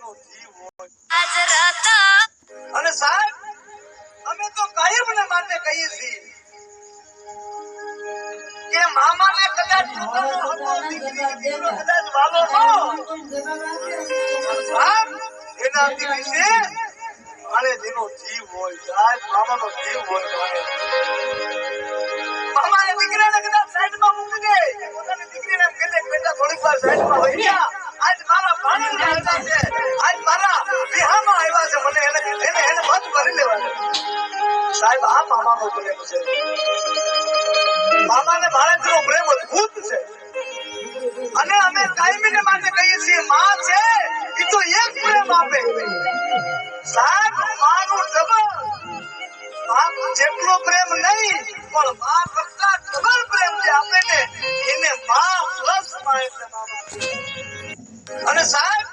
જેનો જીવ હોય અને સાહેબ અમે તો કાયમને માટે કહીએ છીએ કે મામાને કદાચ પોતાનો હતો દીકરીનો કદાચ વાલો ન સાહેબ એના દીકરી અને જેનો જીવ હોય સાહેબ મામાનો જીવ હોય મામાને દીકરીને કદાચ સાઈડમાં મૂકી દે પોતાની દીકરીને એમ કહે કે બેટા થોડીક વાર સાઈડમાં હોય ગયા આજ મારા ભાણેજના આવ્યા છે આજ મારા વિહામાં આવ્યા છે મને એને બંધ કરી લેવા સાહેબ આ મામાનો પ્રેમ છે મામાને ભાણેજનો પ્રેમ અદ્ભુત છે અને અમે કાયમીને માટે કહીએ છીએ માં છે એ તો એક પ્રેમ આપે સાહેબ માનું ડબલ બાપ જેટલો પ્રેમ નહીં પણ મા કરતા ડબલ પ્રેમ જે આપે ને એને મા પ્લસ માં એટલે મામા અને સાહેબ